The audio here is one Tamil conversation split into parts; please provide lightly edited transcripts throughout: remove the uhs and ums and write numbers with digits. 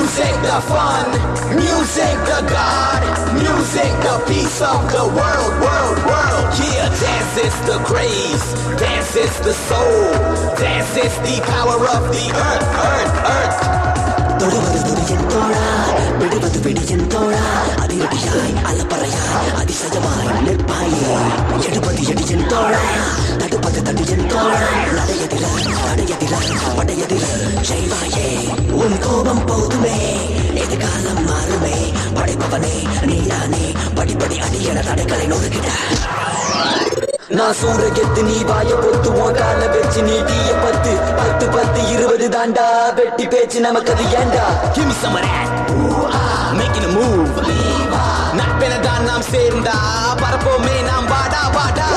Music the fun, music the God, music the peace of the world. Yeah, dance is the craze, dance is the soul, dance is the power of the earth. தொடுவது துடியின் தோழா, விடுவது விடியின் தோழா, அதிரடியாய் அலப்பறையாய் அதிசயமாய் நிற்பாயே. எடுப்பது எடியின் தோழா, தடுப்பது தடியின் தோழா, நடையதில படையதில படையதில செய்வாயே. உன் கோபம் போதுமே, எதிர்காலம் மாறுமே. படைப்பவனே நீதானே, படிப்படி அடியன தடைகளை நொறுக்கிட்ட. நான் சூரகெத்து நீ வாய பொத்து உன் கால வச்சு நீ டீய 10 10 10 20 தாண்டா. வெட்டி பேச்சு நமக்கு அது ஏண்டா. Give me some of that. Making a move. நட்பெனதான் நாம் சேர்ந்தா பரப்போமே நாம் வாடா வாடா.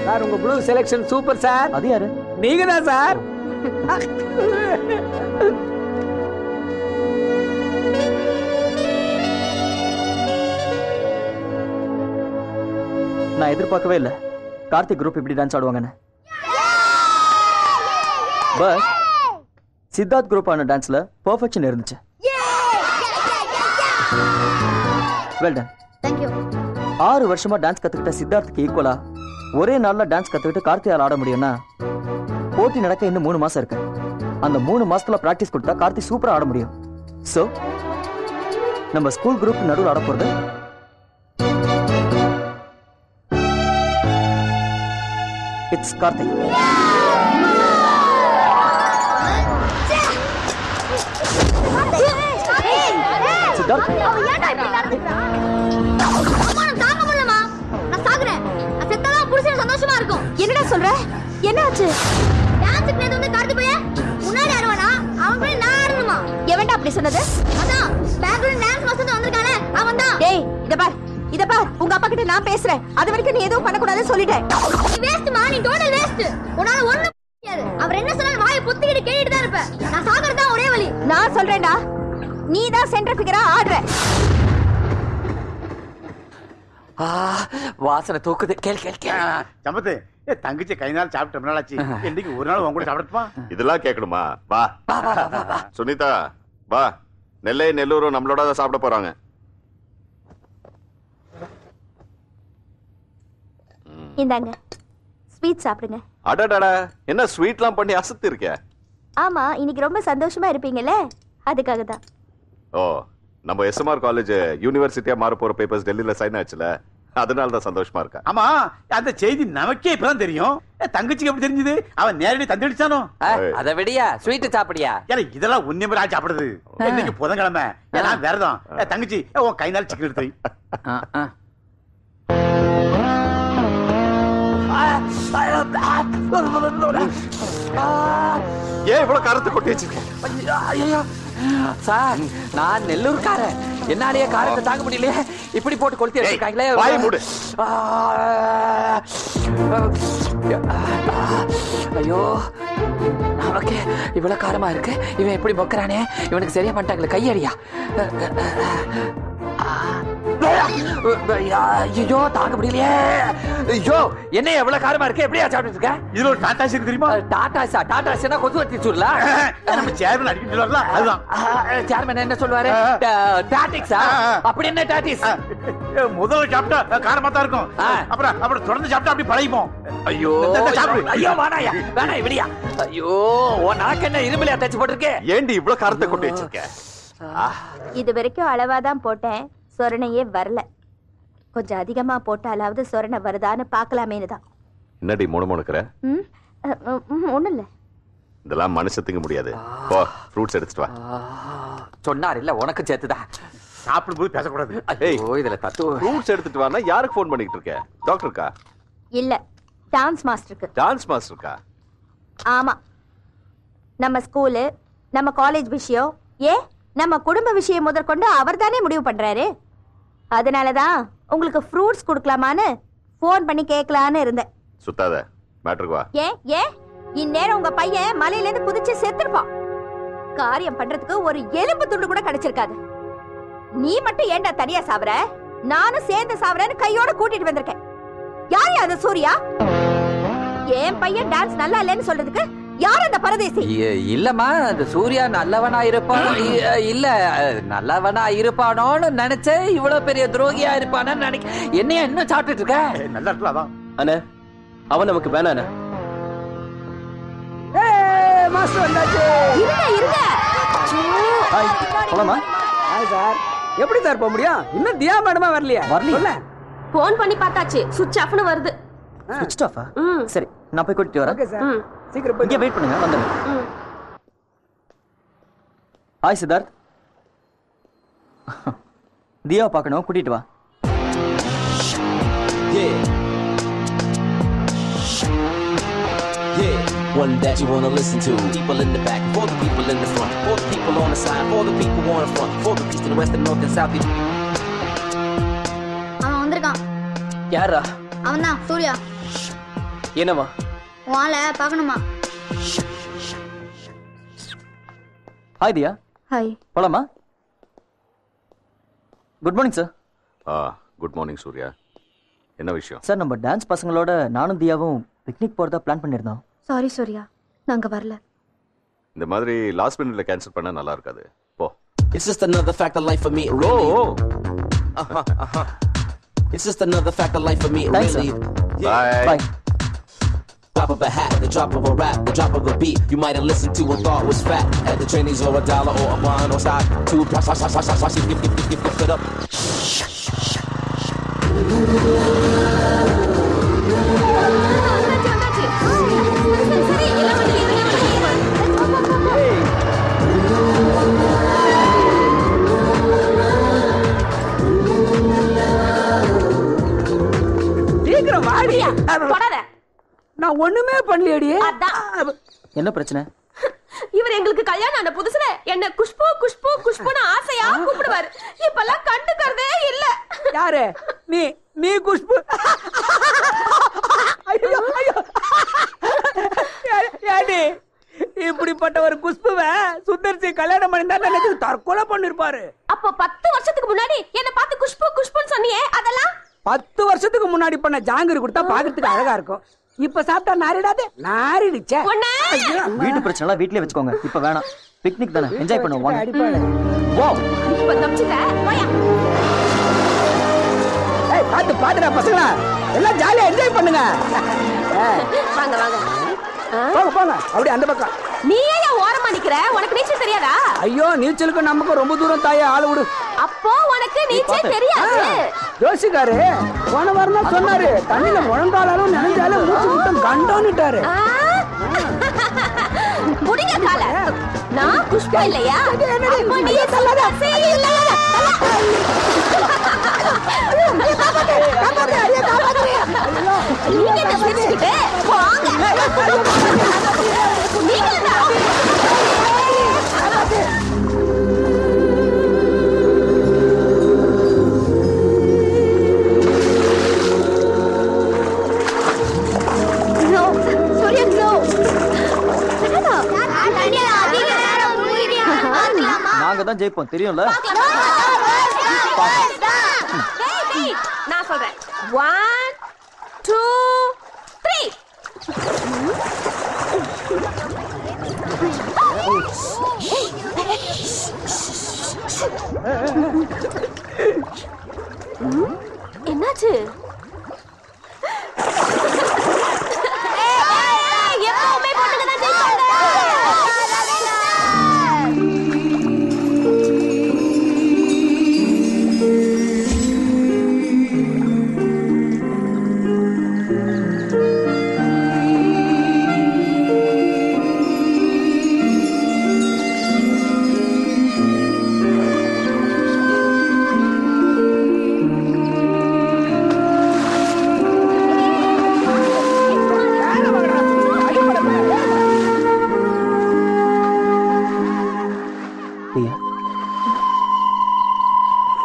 சார் உங்க ப்ளூ செலக்ஷன் சூப்பர் சார். அது யாரு? நீங்க தான் சார். நான் எதிர்பார்க்கவே இல்லை கார்த்திக் குரூப் இப்படி டான்ஸ் ஆடுவாங்கன்னு. பட் சித்தார்த் குரூப் ஆன டான்ஸ்ல பெர்ஃபெக்ஷன் இருந்துச்சு. Well done. Thank you. 6 வருஷமா டான்ஸ் கத்துக்கிட்ட சித்தார்த்துக்கு ஈக்குவலா ஒரே நாள்ல டான்ஸ் கத்துக்கிட்டு கார்த்தியால் ஆட முடியும்னா போட்டி நடக்க இன்னும் 3 மாசம் இருக்கு. அந்த 3 மாசத்துல பிராக்டிஸ் கொடுத்தா கார்த்தி சூப்பரா ஆட முடியும். சோ நம்ம ஸ்கூல் குரூப் நடுவில் ஆட போறது இட்ஸ் கார்த்திக். சித்தார்த் சந்தோஷமா இருக்கும். என்னடா சொல்ற? என்ன ஆச்சு? டான்ஸ்க்கு நேத்து வந்து கார்த்தி பைய முன்னாடி ஆடுவானா? அவன் போய் நான் ஆடணுமா? எவன்டா அப்படி சொன்னது? அதான் பேக்ரவுண்ட் டான்ஸ் மாஸ்டர் வந்திருக்கானே அவன்தான். டேய் இத பார் உங்க அப்பா கிட்ட நான் பேசுறேன். அது வரைக்கும் நீ எதுவும் பண்ண கூடாதுன்னு சொல்லிட்டேன். நீ வேஸ்ட் மா, நீ டோட்டல் வேஸ்ட். உன்னால ஒண்ணும் முடியாது. அவர் என்ன சொன்னாலும் வாயை பொத்திக்கிட்டு கேட்டிட்டு தான் இருப்ப. நான் சாகறது தான் ஒரே வழி. நான் சொல்றேன்டா, நீ தான் சென்டர் ஃபிகரா ஆடுற. வாசனை தூக்குது. கேள் சம்பத்து தங்கச்சி கை நாள் சாப்பிட்டு நாளாச்சு. இன்னைக்கு ஒரு நாள் உங்க கூட சாப்பிடுப்பா. இதெல்லாம் கேட்கணுமா? வா சுனிதா வா. நெல்லை நெல்லூரும் நம்மளோட தான் சாப்பிட போறாங்க. இந்தாங்க ஸ்வீட் சாப்பிடுங்க. அடடடா, என்ன ஸ்வீட்லாம் பண்ணி அசத்து இருக்க? ஆமா, இன்னைக்கு ரொம்ப சந்தோஷமா இருப்பீங்கல்ல, அதுக்காக தான். ஓ, நம்ம எஸ்எம்ஆர் காலேஜ் யூனிவர்சிட்டியா மாற போற பேப்பர்ஸ் டெல்லியில சைன் ஆச்சுல, அதனால தான் சந்தோஷமா இருக்கா. ஆமா, அந்த செய்தி நமக்கே இப்பதான் தெரியும். தங்கச்சிக்கு எப்படி தெரிஞ்சது? அவன் நேரடி தந்தடிச்சானோ? அத விடியா ஸ்வீட் சாப்பிடியா? இதெல்லாம் உன்னிய மாதிரி சாப்பிடுறது. இன்னைக்கு புதன்கிழமை, நான் விரதம். தங்கச்சி உன் கை நாள் சிக்கன் எடுத்து. ஏன் இவ்வளவு காரத்தை கொட்டி வச்சிருக்கேன்? சார், நான் நெல்லூர்காரன். என்னாலேயே காரத்தை தாங்க முடியல. இப்படி போட்டு கொளுத்தி வச்சிருக்காங்களே. வாய் மூடு. ஐயோ, நமக்கு இவ்வளவு காரமா இருக்கு. இவன் எப்படி மொக்கறானே. இவனுக்கு சரியா பண்ணிட்டாங்களே. கையடியா. ஐயோ, தாங்க முடியலையே. ஐயோ, என்ன எவ்வளவு காரமா இருக்கு. எப்படியா சாப்பிட்டு இருக்க? இதுல ஒரு டாடா இருக்கு தெரியுமா? டாடாஸ்னா கொசு வத்தி சூர்லா. நம்ம சேர்மன் அடிக்கிட்டு வரல. அதுதான் சேர்மன் என்ன சொல்லுவாரு? டாட்டிக்ஸா? அப்படி என்ன டாட்டிக்ஸ்? முதல்ல சாப்பிட்டா காரமா தான் இருக்கும். அப்புறம் தொடர்ந்து சாப்பிட்டா அப்படி பழகிப்போம். ஐயோ ஐயோ, வேணாயா வேணா இப்படியா. ஐயோ, உன் நாக்கு என்ன இரும்பலையா தச்சு போட்டிருக்கே? ஏண்டி இவ்வளவு காரத்தை கொட்டி வச்சிருக்க? இது வரைக்கும் அளவாதான் போட்டேன், சொரணையே வரல. கொஞ்சம் அதிகமா போட்டாலாவது சொரணை வருதான்னு பாக்கலாமேனு தான். என்னடி முணுமுணுக்குற? ஒண்ணும் இல்ல. இதெல்லாம் மனுஷன் திங்க முடியாது. போ ஃப்ரூட்ஸ் எடுத்துட்டு வா. சொன்னார் இல்ல உனக்கு சேர்த்துதான். சாப்பிடும்போது பேசக்கூடாது. ஐயோ இதுல தத்துவ. ஃப்ரூட்ஸ் எடுத்துட்டு வானா யாருக்கு ஃபோன் பண்ணிட்டு இருக்க? டாக்டருக்கா? இல்ல, டான்ஸ் மாஸ்டருக்கு. டான்ஸ் மாஸ்டருக்கா? ஆமா. நம்ம ஸ்கூலு, நம்ம காலேஜ் விஷயம், நம்ம குடும்ப விஷயம் முதற்கொண்டு அவர் தானே முடிவு பண்றாரு. அதனாலதான் உங்களுக்கு ஃப்ரூட்ஸ் கொடுக்கலாமான்னு போன் பண்ணி கேட்கலான்னு இருந்தேன். சுத்தாத, மேட்டருக்கு வா. ஏன் இந்நேரம் உங்க பையன் மலையில இருந்து குதிச்சு செத்துருப்பான். காரியம் பண்றதுக்கு ஒரு எலும்பு துண்டு கூட கிடைச்சிருக்காது. நீ மட்டும் ஏன்டா தனியா சாவற? நானும் சேர்ந்து சாவறேன்னு கையோட கூட்டிட்டு வந்திருக்கேன். யாரு அந்த சூர்யா? என் பையன் டான்ஸ் நல்லா இல்லைன்னு சொல்றதுக்கு யார் அந்த பரதேசி? இல்லம்மா, அந்த சூர்யா நல்லவனா இருப்பான். இல்ல நல்லவனா இருப்பானோன்னு நினைச்சேன். இவ்வளவு பெரிய துரோகியா இருப்பானு நினைக்க என்னைய இன்னும் சாப்பிட்டுட்டு இருக்க? நல்லா இருக்கலாம் அதான். அண்ணே, அவன் நமக்கு வேணாண்ணே. மாஸ்டர் வந்தாச்சு. இருங்க. ஹாய், போலாமா? Hi sir. எப்படி சார் போக முடியும்? இன்னும் தியா மேடமா வரலையா? வரல. போன் பண்ணி பார்த்தாச்சு, சுவிட்ச் ஆஃப்னு வருது. ஸ்விட்ச் ஆஃபா? சரி, நான் போய் கூட்டிட்டு வரேன். Okay sir. சீக்கிரம் போய் இங்கே வெயிட் பண்ணுங்க, வந்துடுறேன். ஹாய் சித்தார்த். தியாவை பார்க்கணும், கூட்டிட்டு வா. One that you wanna listen to. People in the back, for the people in the front, for the people on the side, for the people on the front, for the east and west and north and south. அவன் வந்திருக்கான். யாரா? அவன்தான் சூர்யா. என்னம்மா? வாள பார்க்கணுமா? ஹாய் தியா. ஹாய். போலாமா? Good morning sir. Good morning Surya. என்ன விஷயம்? சார், நம்ம டான்ஸ் பசங்களோட நானும் தியாவும் பிக்னிக் போறதா பிளான் பண்ணிருந்தோம். சாரி சூர்யா, நாங்க வரல. இந்த மாதிரி லாஸ்ட் மினிட்ல கேன்சல் பண்ணா நல்லா இருக்காது. போ. It's just another fact of life for me. It's just another fact of life for me. Thanks, Really. Bye. Bye. Drop of a hat, the drop of a rap, the drop of a beat you might have listened to and thought was fat. At the Chinese or a dollar or a bond or stock. Two plus, give it up. சீக்கிரம் வாடி. தொடாத. நான் ஒண்ணுமே பண்ணலையடி. என்ன பிரச்சனை? இவர் எங்களுக்கு கல்யாணம் ஆன புதுசுல என்ன குஷ்பு குஷ்பு குஷ்புன்னு ஆசையா கூப்பிடுவாரு. இப்பெல்லாம் கண்டுக்கறதே இல்ல. யாரு? நீ குஷ்பு. ஐயோ ஐயோ. யாடி இப்படிப்பட்ட ஒரு குஷ்புவ சுந்தர்சி கல்யாணம் பண்ணிருந்தா எனக்கு தற்கொலை பண்ணிருப்பாரு. அப்ப 10 வருஷத்துக்கு முன்னாடி என்ன பார்த்து குஷ்பு குஷ்புன்னு சொன்னியே, அதெல்லாம் 10 வருஷத்துக்கு முன்னாடி பண்ண ஜாங்கிரி கொடுத்தா பாக்கிறதுக்கு அழகா இருக்கும். இப்ப சாப்பிட்டா நாரிடாது. நாரிடுச்சே. வீட்டு பிரச்சனை வீட்லயே வச்சுக்கோங்க. இப்ப வேணாம். பிக்னிக் தானே, என்ஜாய் பண்ணுவோம். வாங்க. அடிப்பாடு. வாவ். இப்ப தப்பிச்சுட்ட. போயா. ஏய், பாத்துடா பசங்களா. எல்லாம் ஜாலியா என்ஜாய் பண்ணுங்க. வாங்க வாங்க. போங்க அப்படியே அந்த பக்கம். நீ ஏன் ஓரமா நிக்கிற? உனக்கு நீச்சல் தெரியாதா? ஐயோ, நீச்சலுக்கு நமக்கு ரொம்ப தூரம் தாயே. ஆளு விடு. அப்போ உனக்கு நீச்சல் தெரியாது. ஜோசிக்காரு போன வாரம் தான் சொன்னாரு, தண்ணியில முழங்காலும் நினைஞ்சாலும் மூச்சு முட்டம் கண்டோன்னுட்டாரு. முடிங்க கால. நான் குஷ்பு இல்லையா? அப்போ நீ சொல்லாதே இல்ல. நீங்க என்ன சிரிச்சுக்கிட்டு வாங்க. நாங்க தான் ஜெயிப்போம், தெரியும்ல? நான் சொல்றேன். 1 2 3. என்னாச்சு? எப்பவுமே பொண்ணுங்க தான் ஜெயிப்பாங்க.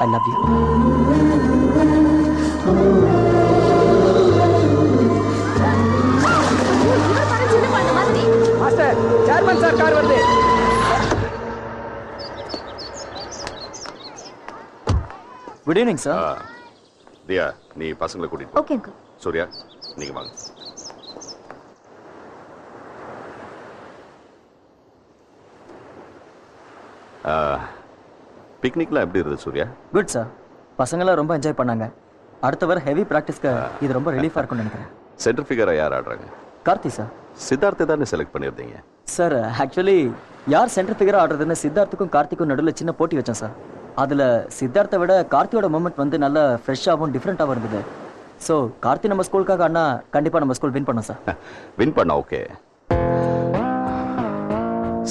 I love you. Master, chairman sir car வருது. Good evening sir. தியா, நீ பசங்களை கூட்டிட்டு ஓகே அங்கிள். சூர்யா நீங்க வாங்க. பிக்னிக்லாம் எப்படி இருந்தது சூர்யா? Good sir. பசங்களாம் ரொம்ப என்ஜாய் பண்ணாங்க. அடுத்த வர ஹெவி ப்ராக்டிஸ்க்கு இது ரொம்ப ரிலீஃபாக இருக்கும்னு நினைக்கிறேன். சென்டர் ஃபிகரா யார் ஆடுறாங்க? கார்த்தி சார். சித்தார்த்தை தானே செலக்ட் பண்ணியிருந்தீங்க? சார் ஆக்சுவலி யார் சென்டர் ஃபிகரா ஆடுறதுன்னு சித்தார்த்துக்கும் கார்த்திக்கும் நடுவில் சின்ன போட்டி வச்சேன் சார். அதில் சித்தார்த்தை விட கார்த்தியோட மூமெண்ட் வந்து நல்ல ஃப்ரெஷ்ஷாகவும் டிஃப்ரெண்ட்டாகவும் இருந்தது. ஸோ கார்த்தி நம்ம ஸ்கூலுக்காக ஆனா கண்டிப்பாக நம்ம ஸ்கூல் வின் பண்ணோம் சார். வின் பண்ண ஓகே.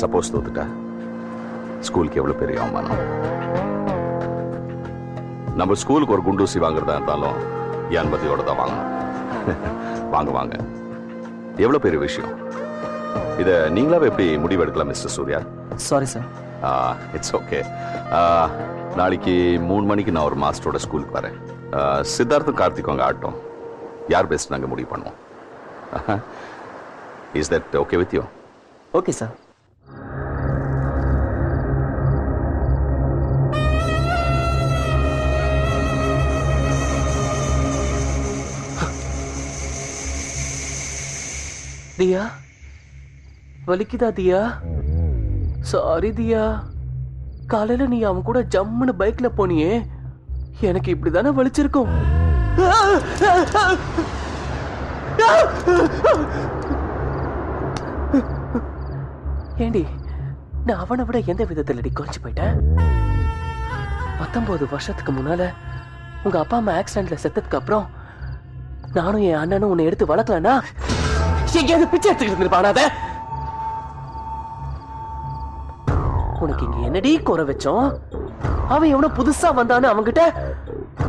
சப்போஸ் தோத்துட்டா ஸ்கூலுக்கு எவ்வளவு பெரிய அவமானம். நம்ம ஸ்கூலுக்கு ஒரு குண்டூசி வாங்குறதா இருந்தாலும் அனுமதியோட தான் வாங்கணும். வாங்க வாங்க, எவ்வளவு பெரிய விஷயம். இத நீங்களாவே எப்படி முடிவெடுக்கலாம் mister Surya? Sorry sir. It's okay. நாளைக்கு 3 மணிக்கு நான் ஒரு மாஸ்டரோட ஸ்கூலுக்கு வரேன். சித்தார்த்தும் கார்த்திக்கும் அங்கே ஆட்டும். யார் பெஸ்ட் நாங்கள் முடிவு பண்ணுவோம். Is that okay with you? Okay sir. Diya, வலிக்குதா தியா? சாரி தியா, காலையில நீ அவன் கூட ஜம்முன்னு பைக்ல போனியே, எனக்கு இப்படிதானே வலிச்சிருக்கும். ஏண்டி, நான் அவனை விட எந்த விதத்துல கொஞ்சம் போயிட்டேன்? 19 வருஷத்துக்கு முன்னால உங்க அப்பா அம்மா ஆக்சிடென்ட்ல செத்ததுக்கு அப்புறம் நானும் என் அண்ணனும் உன்னை எடுத்து வளர்க்கலன்னா எங்கேயாவது பிச்சை எடுத்துக்கிட்டு இருப்பானாத? உனக்கு இங்க என்னடி குறை வச்சோம்? அவன் எவனோ புதுசா வந்தான்னு அவன்கிட்ட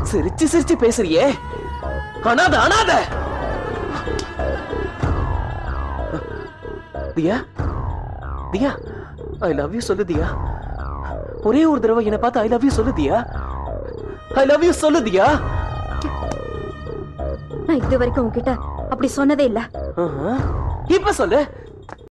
சிரிச்சு சிரிச்சு பேசுறியே. அனாத அனாத. தியா, தியா, ஐ லவ் யூ சொல்லு தியா. ஒரே ஒரு தடவை என்ன பார்த்து ஐ லவ் யூ சொல்லு தியா. ஐ லவ் யூ சொல்லு தியா. நான் இது வரைக்கும் உன்கிட்ட அப்படி சொன்னதே இல்ல. இப்ப சொல்லு.